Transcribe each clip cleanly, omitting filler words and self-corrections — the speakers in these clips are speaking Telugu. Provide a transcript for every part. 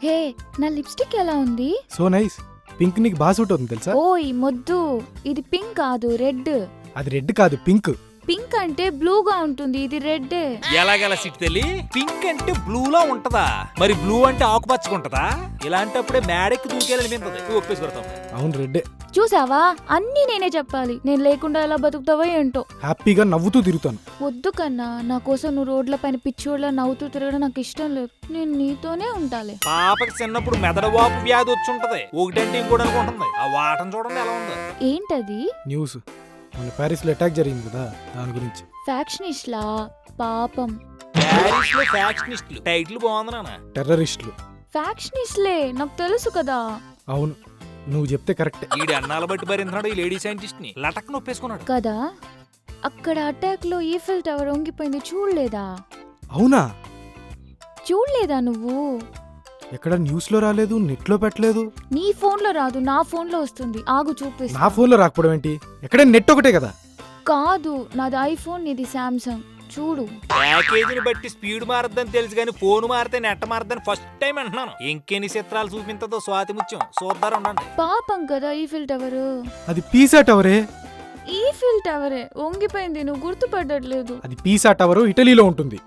హే, నా లిప్స్టిక్ ఎలా ఉంది? So nice. పింక్ నీకు బాగా సూట్ అవుతుంది తెలుసా? ఓయ్ మొద్దు, ఇది పింక్ కాదు, రెడ్. అది రెడ్ కాదు, పింక్. పింక్ అంటే బ్లూగా ఉంటుంది, ఇది రెడ్. ఎలాగలా సిట్ తెలి పింక్ అంటే బ్లూలా ఉంటదా? మరి బ్లూ అంటే ఆకుపచ్చగా ఉంటదా? ఇలాంటప్పుడే మేడెక్కి దూకేయాలనిపించదు. ఒప్పేసుకొడతాం. అవును, రెడ్డే. చూసావా, అన్నీ నేనే చెప్పాలి. నేను లేకుండా ఎలా బతుకుతావో ఏంటో. హ్యాపీగా నవ్వుతూ తిరుగుతాను. వద్దు కన్నా, నా కోసం నువ్వు రోడ్ల పైన పిచ్చోడ్లా నవ్వుతూ తిరగడం నాకు ఇష్టం లేదు. నేను నీతోనే ఉంటాలే. పాపకి చిన్నప్పుడు మెదడువాపు వ్యాధి వచ్చి ఉంటది. ఒకటంటే ఇంకోటి అనుకుంటుంది. ఆ వాటం చూడండి ఎలా ఉందో. ఏంటది? న్యూస్ మన ప్యారిస్ లో అటాక్ జరిగింది కదా, దాని గురించి. ఫ్యాక్షనిస్ట్లా? పాపం. ప్యారిస్ లో ఫ్యాక్షనిస్టులు టైటిల్ బాగుంది నాన్న. టెర్రరిస్టులు. ఫ్యాక్షనిస్ట్లే, నాకు తెలుసు కదా. అవును, నువ్వు చెప్తే కరెక్టే. ఈడు అన్నాల బట్టి భరించినాడు ఈ లేడీ సైంటిస్ట్ ని. లటక్ నొప్పేసుకున్నాడు కదా. అక్కడ అటాక్ లో ఈఫిల్ టవర్ వంగిపోయింది, చూడలేదా? అవునా? చూడలేదా నువ్వు? ఎక్కడ న్యూస్ లో రాలేదు, నెట్ లో పెట్టలేదు. నీ ఫోన్ లో రాదు, నా ఫోన్ లో వస్తుంది. ఆగు చూపిస్తా. నా ఫోన్ లో రాకపోవడం ఏంటి? ఎక్కడ నెట్ ఒకటే కదా. కాదు, నాది ఐఫోన్, నీది శాంసంగ్. చూడు. ప్యాకేజీని బట్టి స్పీడ్ మారద్దని తెలుసు కానీ ఫోన్ మారితే నెట్ మారద్దని ఫస్ట్ టైం అంటున్నాను. ఇంకెన్ని చిత్రాలు చూపించదో స్వాతి ముత్యం. చూద్దారు ఉండండి. పాపం కదా ఈఫిల్ టవర్. అది పీసా టవరే. ఈఫిల్ టవరే వంగిపోయింది, నువ్వు గుర్తుపట్టట్లేదు. అది పీసా టవర్ ఇటలీలో ఉంటుంది.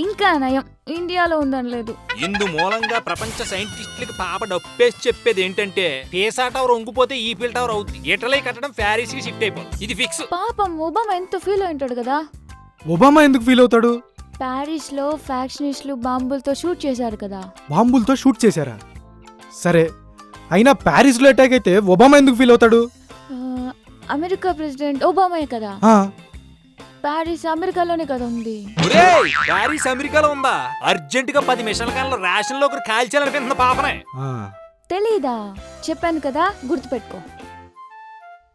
ఇంకా నయం, ఇండియాలో ఉందని లేదు. ఇందు మూలంగా ప్రపంచ సైంటిస్టులకి పాప డప్పేసి చెప్పేది ఏంటంటే పీసా టవర్ వంగిపోతే ఈఫిల్ టవర్ అవుతుంది. ఇటలీ కట్టడం ప్యారిస్ కి షిఫ్ట్ అయిపోతుంది. ఇది ఫిక్స్. పాపం ఒబామా ఎంత ఫీల్ అయింటాడు కదా. ఒబామా ఎందుకు ఫీల్ అవుతాడు? ప్యారిస్ లో ఫ్యాక్షనిస్టులు బాంబులతో షూట్ చేశారు కదా. బాంబులతో షూట్ చేశారా? సరే, అయినా ప్యారిస్ లో అటాక్ అయితే ఒబామా ఎందుకు ఫీల్ అవుతాడు? అమెరికా ప్రెసిడెంట్ ఒబామాయే కదా. ప్యారిస్ అమెరికాలోనే కదా ఉంది. ప్యారిస్ అమెరికాలో ఉందా? అర్జెంట్ గా 10 మిషన్ల కాలంలో రేషన్ లో ఒకరు కాల్చాలనిపిస్తుంది పాపనే. తెలీదా? చెప్పాను కదా, గుర్తుపెట్టుకో.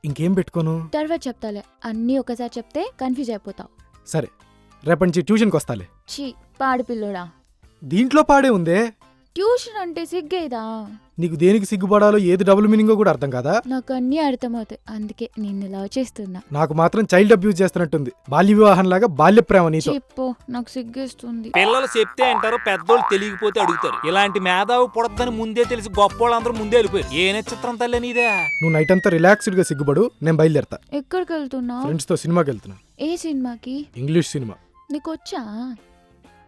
ఇంకేం పెట్టుకోను? తర్వాత చెప్తాలే. అన్నీ ఒకసారి చెప్తే కన్ఫ్యూజ్ అయిపోతావు. సరే, రేపటి నుంచి ట్యూషన్కి వస్తాలే. చీ, పాడిపిల్లోడా. దీంట్లో పాడే ఉందే. ట్యూషన్ అంటే సిగ్గేదా? నీకు దేనికి సిగ్గుపడాలో, ఏది డబుల్ మీనింగో కూడా అర్థం కాదా? నాకు అన్నీ అర్థమవుతాయి, అందుకే నిన్ను లవ్ చేస్తున్నా. నాకు మాత్రం చైల్డ్ అబ్యూజ్ చేస్తున్నట్టుంది. బాల్య వివాహం లాగా బాల్య ప్రేమ నీతో. చెప్పు, నాకు సిగ్గేస్తుంది. పిల్లలు చెప్తే అంటారు, పెద్దోళ్ళు తెలియకపోతే అడుగుతారు. ఇలాంటి మేధావి పుడద్దని ముందే తెలిసి గొప్పోళ్ళందరూ ముందే వెళ్ళిపోయారు. ఏ నక్షత్రం తల్లి నీదే? నువ్వు నైట్ అంతా రిలాక్స్డ్ గా సిగ్గుపడు, నేను బయలుదేరతా. ఎక్కడికి వెళ్తున్నావు? ఫ్రెండ్స్ తో సినిమాకి వెళ్తున్నా. ఏ సినిమాకి? English cinema. నీకొచ్చా?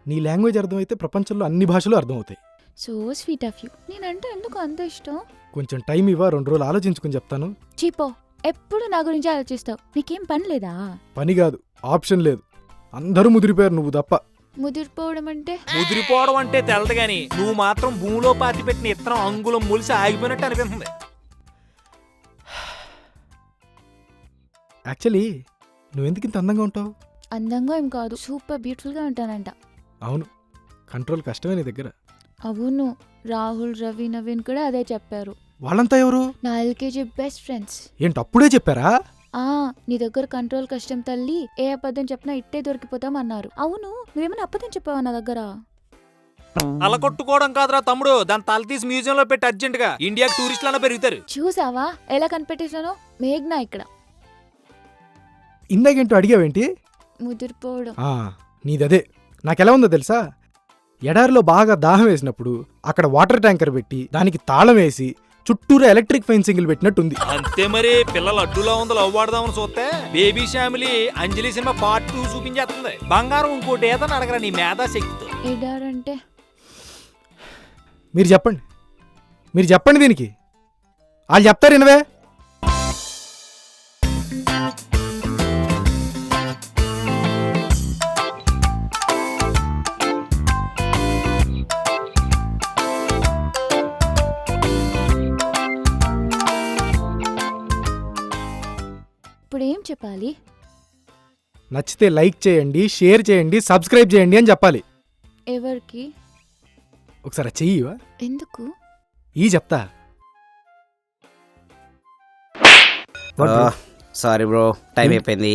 నీ లాంగ్వేజ్ అర్థమైతే ప్రపంచంలో అన్ని భాషలు అర్థమవుతాయి. So sweet of you. నేనంటే ఎందుకు అంత ఇష్టం? కొంచెం టైం ఇవ్వ, 2 రోజులు ఆలోచించుకుని చెప్తాను. చీపో, ఎప్పుడు నా గురించి ఆలోచిస్తావు. నీకేం పని లేదా? పని కాదు, ఆప్షన్ లేదు. అందరూ ముదిరిపోయారు, నువ్వు తప్ప. ముదిరిపోవడం అంటే? ముదిరిపోవడం అంటే తెలదు గాని నువ్వు మాత్రం భూమిలో పాతి పెట్టిన ఇత్తనం అంగుళం ములిసి ఆగిపోయినట్టు అనిపిస్తుంది. యాక్చువల్లీ నువ్వెందుకు ఇంత అందంగా ఉంటావు? అందంగా ఏం కాదు, సూపర్ బ్యూటిఫుల్ గా ఉంటానంట. అవును, కంట్రోల్ కష్టమే నీ దగ్గర. అవును, రాహుల్, రవి, నవీన్ కూడా అదే చెప్పారు. వాళ్ళంతా ఎవరు? నా ఎల్కేజీ బెస్ట్ ఫ్రెండ్స్. ఏంటి అప్పుడే చెప్పారా? నీ దగ్గర కంట్రోల్ కష్టం తల్లి, ఏ అబద్ధం చెప్పినా ఇట్టే దొరికిపోతాం అన్నారు. అవును, నువ్వేమైనా అబద్ధం చెప్పావా నా దగ్గర? అలా కొట్టుకోవడం కాదురా తమ్ముడు, దాని తల తీసి మ్యూజియం లో పెట్టి అర్జెంట్ గా ఇండియాకి టూరిస్టులన్నా పెరుగుతారు. చూసావా ఎలా కనిపెట్టేశాను? మేఘ్నా ఇక్కడ. ఇందాకేంటో అడిగావేంటి? ముదిరిపోవడం. నీదదే. నాకెలా ఉందో తెలుసా? ఎడారిలో బాగా దాహం వేసినప్పుడు అక్కడ వాటర్ ట్యాంకర్ పెట్టి దానికి తాళం వేసి చుట్టూరు ఎలక్ట్రిక్ ఫెన్సింగ్లు పెట్టినట్టుంది. అంతే మరి. పిల్లలు అడ్డులా ఉందో అవ్వాడదామని చూస్తే బేబీ ఫ్యామిలీ అంజలి సినిమా పార్ట్ 2 చూపించేస్తుంది. బంగారం ఇంకోటి ఏదని అడగరా నీ మేధా శక్తితో. ఎడారంటే మీరు చెప్పండి దీనికి. వాళ్ళు చెప్తారు ఇనవే. ఇప్పుడు ఏం చెప్పాలి? నచ్చితే లైక్ చేయండి, షేర్ చేయండి, సబ్స్క్రైబ్ చేయండి అని చెప్పాలి. ఎవరికి? ఒకసారి చెయ్యవా? ఎందుకు? చెప్తా. సారీ బ్రో, టైం అయిపోయింది.